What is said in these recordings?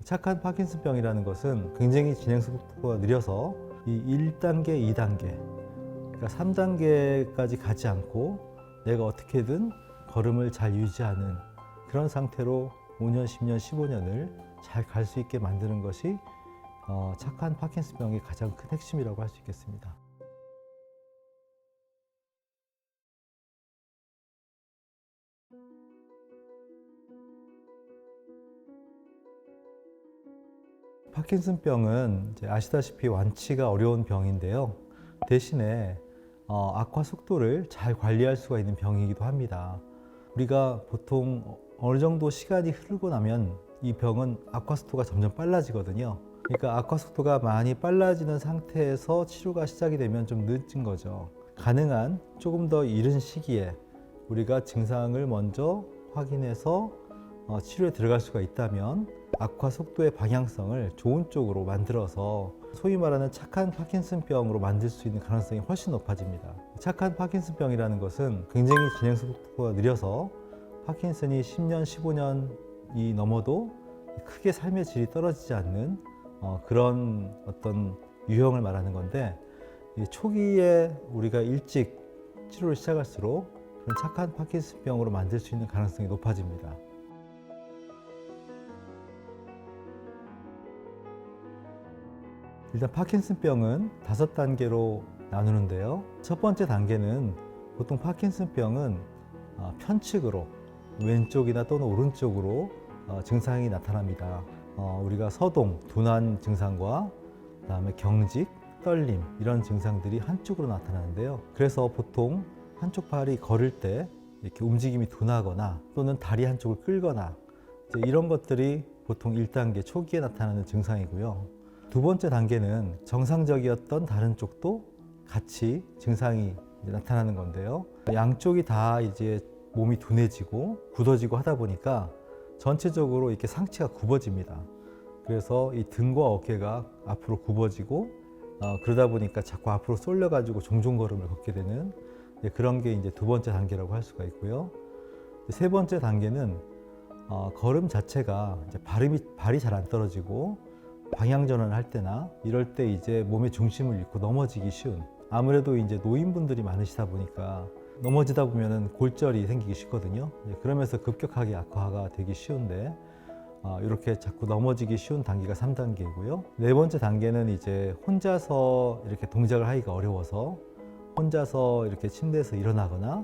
착한 파킨슨병이라는 것은 굉장히 진행 속도가 느려서 이 1단계, 2단계, 그러니까 3단계까지 가지 않고 내가 어떻게든 걸음을 잘 유지하는 그런 상태로 5년, 10년, 15년을 잘 갈 수 있게 만드는 것이 착한 파킨슨병의 가장 큰 핵심이라고 할 수 있겠습니다. 파킨슨병은 이제 아시다시피 완치가 어려운 병인데요. 대신에 악화 속도를 잘 관리할 수가 있는 병이기도 합니다. 우리가 보통 어느 정도 시간이 흐르고 나면 이 병은 악화 속도가 점점 빨라지거든요. 그러니까 악화 속도가 많이 빨라지는 상태에서 치료가 시작이 되면 좀 늦은 거죠. 가능한 조금 더 이른 시기에 우리가 증상을 먼저 확인해서 치료에 들어갈 수가 있다면 악화 속도의 방향성을 좋은 쪽으로 만들어서 소위 말하는 착한 파킨슨병으로 만들 수 있는 가능성이 훨씬 높아집니다. 착한 파킨슨병이라는 것은 굉장히 진행 속도가 느려서 파킨슨이 10년, 15년이 넘어도 크게 삶의 질이 떨어지지 않는 그런 어떤 유형을 말하는 건데, 초기에 우리가 일찍 치료를 시작할수록 그런 착한 파킨슨병으로 만들 수 있는 가능성이 높아집니다. 일단 파킨슨병은 5단계로 나누는데요. 첫 번째 단계는 보통 파킨슨병은 편측으로 왼쪽이나 또는 오른쪽으로 증상이 나타납니다. 우리가 서동, 둔한 증상과 그다음에 경직, 떨림 이런 증상들이 한쪽으로 나타나는데요. 그래서 보통 한쪽 팔이 걸을 때 이렇게 움직임이 둔하거나 또는 다리 한쪽을 끌거나 이런 것들이 보통 1단계 초기에 나타나는 증상이고요. 두 번째 단계는 정상적이었던 다른 쪽도 같이 증상이 나타나는 건데요. 양쪽이 다 이제 몸이 둔해지고 굳어지고 하다 보니까 전체적으로 이렇게 상체가 굽어집니다. 그래서 이 등과 어깨가 앞으로 굽어지고 그러다 보니까 자꾸 앞으로 쏠려가지고 종종 걸음을 걷게 되는 그런 게 이제 두 번째 단계라고 할 수가 있고요. 세 번째 단계는 걸음 자체가 이제 발이 잘 안 떨어지고 방향 전환을 할 때나 이럴 때 이제 몸의 중심을 잃고 넘어지기 쉬운, 아무래도 이제 노인분들이 많으시다 보니까 넘어지다 보면은 골절이 생기기 쉽거든요. 그러면서 급격하게 악화가 되기 쉬운데 이렇게 자꾸 넘어지기 쉬운 단계가 3단계고요. 네 번째 단계는 이제 혼자서 이렇게 동작을 하기가 어려워서 혼자서 이렇게 침대에서 일어나거나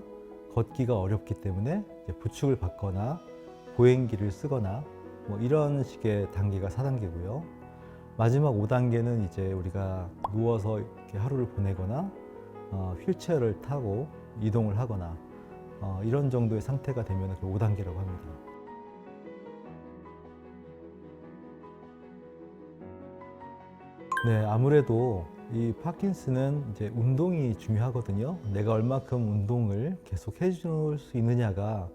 걷기가 어렵기 때문에 이제 부축을 받거나 보행기를 쓰거나 뭐 이런 식의 단계가 4단계고요. 마지막 5단계는 이제 우리가 누워서 이렇게 하루를 보내거나 휠체어를 타고 이동을 하거나 이런 정도의 상태가 되면 5단계라고 합니다. 네, 아무래도 이 파킨슨은 이제 운동이 중요하거든요. 내가 얼마큼 운동을 계속 해줄 수 있느냐가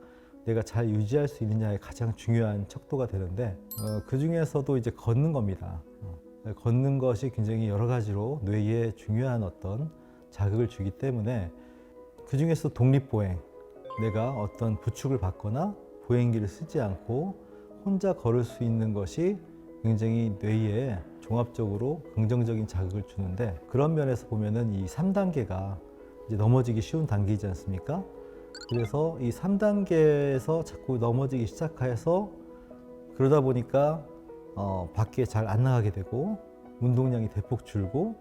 내가 잘 유지할 수 있느냐의 가장 중요한 척도가 되는데 그 중에서도 이제 걷는 겁니다. 걷는 것이 굉장히 여러 가지로 뇌에 중요한 어떤 자극을 주기 때문에 그 중에서 독립보행, 내가 어떤 부축을 받거나 보행기를 쓰지 않고 혼자 걸을 수 있는 것이 굉장히 뇌에 종합적으로 긍정적인 자극을 주는데, 그런 면에서 보면은 이 3단계가 이제 넘어지기 쉬운 단계이지 않습니까? 그래서 이 3단계에서 자꾸 넘어지기 시작해서 그러다 보니까 밖에 잘 안 나가게 되고 운동량이 대폭 줄고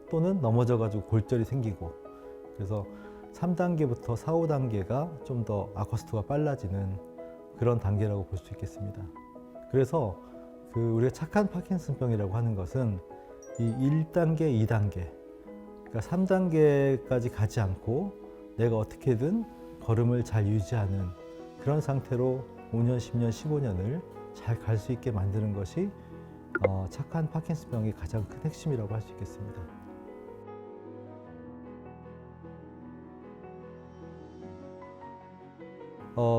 또는 넘어져 가지고 골절이 생기고, 그래서 3단계부터 4, 5단계가 좀 더 악화 속도가 빨라지는 그런 단계라고 볼 수 있겠습니다. 그래서 우리가 착한 파킨슨병이라고 하는 것은 이 1단계, 2단계, 그러니까 3단계까지 가지 않고 내가 어떻게든 걸음을 잘 유지하는 그런 상태로 5년, 10년, 15년을 잘 갈 수 있게 만드는 것이 착한 파킨슨병의 가장 큰 핵심이라고 할 수 있겠습니다.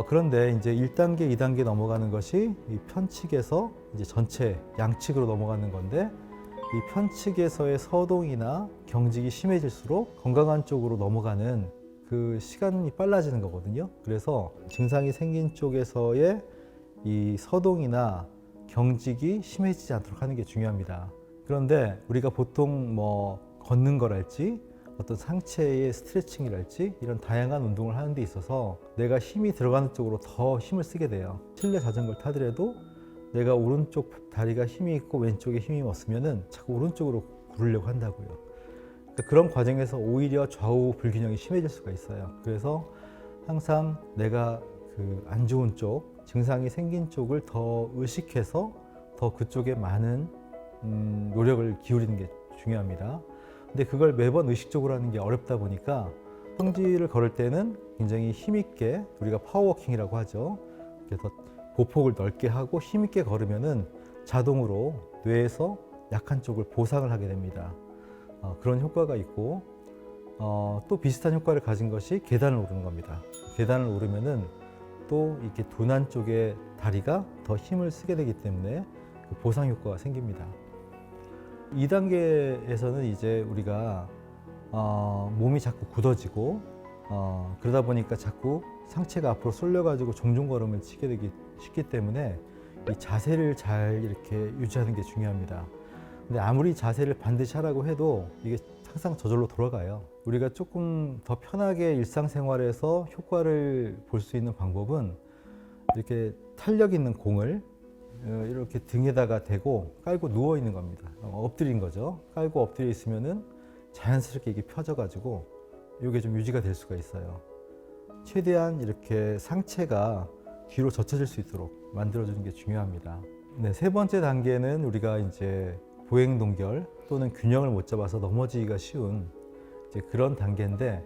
그런데 이제 1단계, 2단계 넘어가는 것이 이 편측에서 이제 전체 양측으로 넘어가는 건데, 이 편측에서의 서동이나 경직이 심해질수록 건강한 쪽으로 넘어가는 그 시간이 빨라지는 거거든요. 그래서 증상이 생긴 쪽에서의 이 서동이나 경직이 심해지지 않도록 하는 게 중요합니다. 그런데 우리가 보통 뭐 걷는 거랄지 어떤 상체의 스트레칭이랄지 이런 다양한 운동을 하는 데 있어서 내가 힘이 들어가는 쪽으로 더 힘을 쓰게 돼요. 실내 자전거를 타더라도 내가 오른쪽 다리가 힘이 있고 왼쪽에 힘이 없으면은 자꾸 오른쪽으로 구르려고 한다고요. 그러니까 그런 과정에서 오히려 좌우 불균형이 심해질 수가 있어요. 그래서 항상 내가 그 안 좋은 쪽, 증상이 생긴 쪽을 더 의식해서 더 그쪽에 많은 노력을 기울이는 게 중요합니다. 근데 그걸 매번 의식적으로 하는 게 어렵다 보니까 평지를 걸을 때는 굉장히 힘있게, 우리가 파워워킹이라고 하죠. 그래서 보폭을 넓게 하고 힘있게 걸으면은 자동으로 뇌에서 약한 쪽을 보상을 하게 됩니다. 그런 효과가 있고, 또 비슷한 효과를 가진 것이 계단을 오르는 겁니다. 계단을 오르면은 또 이렇게 둔한 쪽의 다리가 더 힘을 쓰게 되기 때문에 그 보상 효과가 생깁니다. 2단계에서는 이제 우리가 몸이 자꾸 굳어지고 그러다 보니까 자꾸 상체가 앞으로 쏠려가지고 종종걸음을 치게 되기 쉽기 때문에 이 자세를 잘 이렇게 유지하는 게 중요합니다. 근데 아무리 자세를 반드시 하라고 해도 이게 항상 저절로 돌아가요. 우리가 조금 더 편하게 일상생활에서 효과를 볼 수 있는 방법은 이렇게 탄력 있는 공을 이렇게 등에다가 대고 깔고 누워 있는 겁니다. 엎드린 거죠. 깔고 엎드려 있으면은 자연스럽게 이게 펴져가지고 이게 좀 유지가 될 수가 있어요. 최대한 이렇게 상체가 뒤로 젖혀질 수 있도록 만들어주는 게 중요합니다. 네, 세 번째 단계는 우리가 이제 보행 동결 또는 균형을 못 잡아서 넘어지기가 쉬운 이제 그런 단계인데,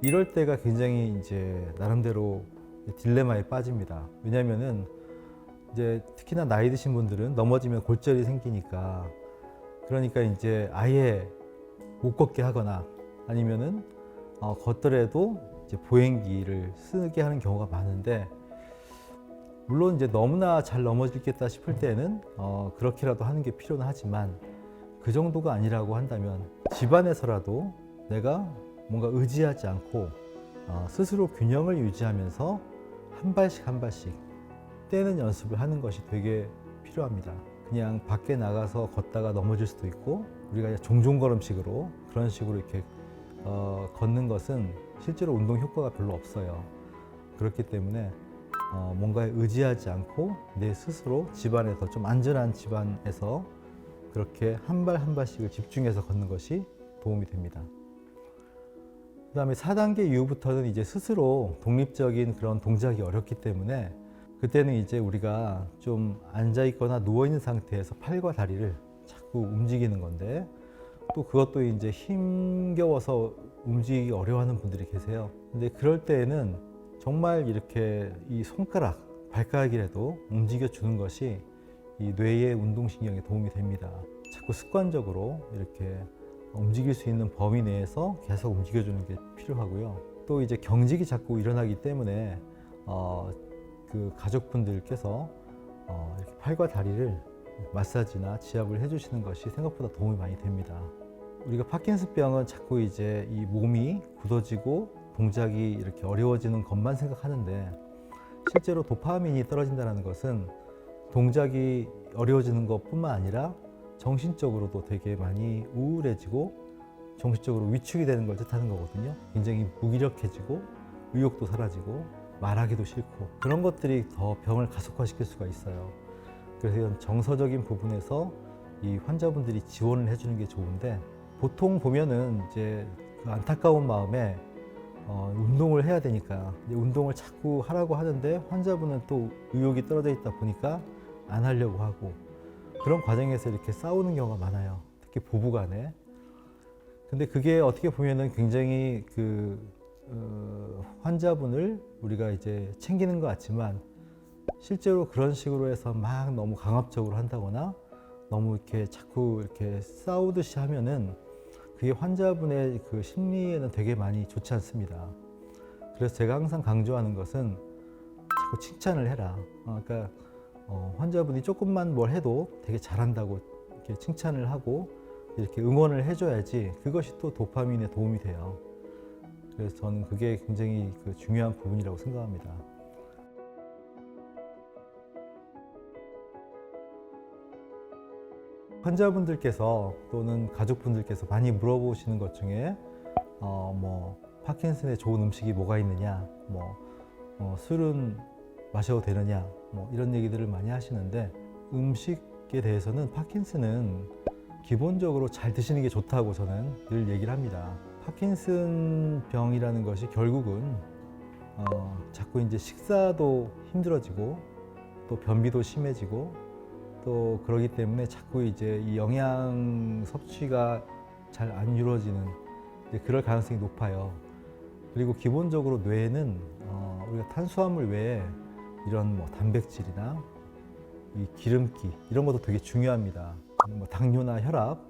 이럴 때가 굉장히 이제 나름대로 딜레마에 빠집니다. 왜냐면은 이제 특히나 나이 드신 분들은 넘어지면 골절이 생기니까, 그러니까 이제 아예 못 걷게 하거나 아니면은 걷더라도 이제 보행기를 쓰게 하는 경우가 많은데, 물론 이제 너무나 잘 넘어지겠다 싶을 때는 그렇게라도 하는 게 필요는 하지만, 그 정도가 아니라고 한다면 집안에서라도 내가 뭔가 의지하지 않고 스스로 균형을 유지하면서 한 발씩 한 발씩 떼는 연습을 하는 것이 되게 필요합니다. 그냥 밖에 나가서 걷다가 넘어질 수도 있고, 우리가 종종걸음식으로 그런 식으로 이렇게 걷는 것은 실제로 운동 효과가 별로 없어요. 그렇기 때문에 뭔가에 의지하지 않고 내 스스로 집안에서, 좀 안전한 집안에서 그렇게 한 발 한 발씩을 집중해서 걷는 것이 도움이 됩니다. 그 다음에 4단계 이후부터는 이제 스스로 독립적인 그런 동작이 어렵기 때문에, 그때는 이제 우리가 좀 앉아 있거나 누워 있는 상태에서 팔과 다리를 자꾸 움직이는 건데, 또 그것도 이제 힘겨워서 움직이기 어려워하는 분들이 계세요. 근데 그럴 때에는 정말 이렇게 이 손가락, 발가락이라도 움직여 주는 것이 이 뇌의 운동신경에 도움이 됩니다. 자꾸 습관적으로 이렇게 움직일 수 있는 범위 내에서 계속 움직여주는 게 필요하고요. 또 이제 경직이 자꾸 일어나기 때문에 그 가족분들께서 이렇게 팔과 다리를 마사지나 지압을 해주시는 것이 생각보다 도움이 많이 됩니다. 우리가 파킨슨병은 자꾸 이제 이 몸이 굳어지고 동작이 이렇게 어려워지는 것만 생각하는데, 실제로 도파민이 떨어진다는 것은 동작이 어려워지는 것뿐만 아니라 정신적으로도 되게 많이 우울해지고 정신적으로 위축이 되는 걸 뜻하는 거거든요. 굉장히 무기력해지고 의욕도 사라지고 말하기도 싫고, 그런 것들이 더 병을 가속화시킬 수가 있어요. 그래서 이런 정서적인 부분에서 이 환자분들이 지원을 해주는 게 좋은데, 보통 보면은 이제 그 안타까운 마음에 운동을 해야 되니까 운동을 자꾸 하라고 하는데, 환자분은 또 의욕이 떨어져 있다 보니까 안 하려고 하고, 그런 과정에서 이렇게 싸우는 경우가 많아요. 특히 부부 간에. 근데 그게 어떻게 보면은 굉장히 그 환자분을 우리가 이제 챙기는 것 같지만, 실제로 그런 식으로 해서 막 너무 강압적으로 한다거나 너무 이렇게 자꾸 이렇게 싸우듯이 하면은 그게 환자분의 그 심리에는 되게 많이 좋지 않습니다. 그래서 제가 항상 강조하는 것은 자꾸 칭찬을 해라. 그러니까 환자분이 조금만 뭘 해도 되게 잘한다고 이렇게 칭찬을 하고 이렇게 응원을 해줘야지 그것이 또 도파민에 도움이 돼요. 그래서 저는 그게 굉장히 그 중요한 부분이라고 생각합니다. 환자분들께서 또는 가족분들께서 많이 물어보시는 것 중에 파킨슨에 좋은 음식이 뭐가 있느냐, 술은 마셔도 되느냐, 이런 얘기들을 많이 하시는데, 음식에 대해서는 파킨슨은 기본적으로 잘 드시는 게 좋다고 저는 늘 얘기를 합니다. 파킨슨 병이라는 것이 결국은 자꾸 이제 식사도 힘들어지고 또 변비도 심해지고 또 그러기 때문에 자꾸 이제 이 영양 섭취가 잘 안 이루어지는 이제 그럴 가능성이 높아요. 그리고 기본적으로 뇌에는 우리가 탄수화물 외에 이런 단백질이나 이 기름기 이런 것도 되게 중요합니다. 당뇨나 혈압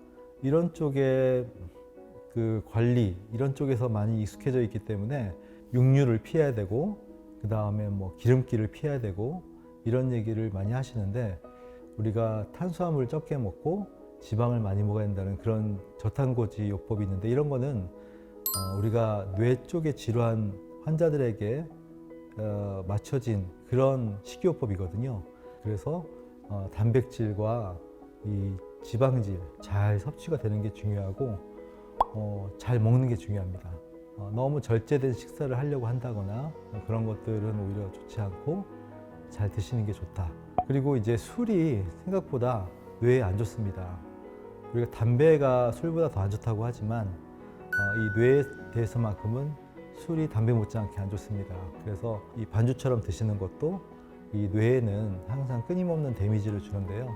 이런 쪽에 그 관리 이런 쪽에서 많이 익숙해져 있기 때문에 육류를 피해야 되고 그 다음에 기름기를 피해야 되고 이런 얘기를 많이 하시는데, 우리가 탄수화물을 적게 먹고 지방을 많이 먹어야 한다는 그런 저탄고지 요법이 있는데, 이런 거는 우리가 뇌 쪽의 질환 환자들에게 맞춰진 그런 식이요법이거든요. 그래서 단백질과 이 지방질 잘 섭취가 되는 게 중요하고 잘 먹는 게 중요합니다. 너무 절제된 식사를 하려고 한다거나 그런 것들은 오히려 좋지 않고 잘 드시는 게 좋다. 그리고 이제 술이 생각보다 뇌에 안 좋습니다. 우리가 담배가 술보다 더 안 좋다고 하지만 이 뇌에 대해서만큼은 술이 담배 못지않게 안 좋습니다. 그래서 이 반주처럼 드시는 것도 이 뇌에는 항상 끊임없는 데미지를 주는데요.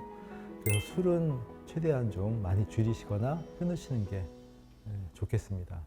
그래서 술은 최대한 좀 많이 줄이시거나 끊으시는 게 좋겠습니다.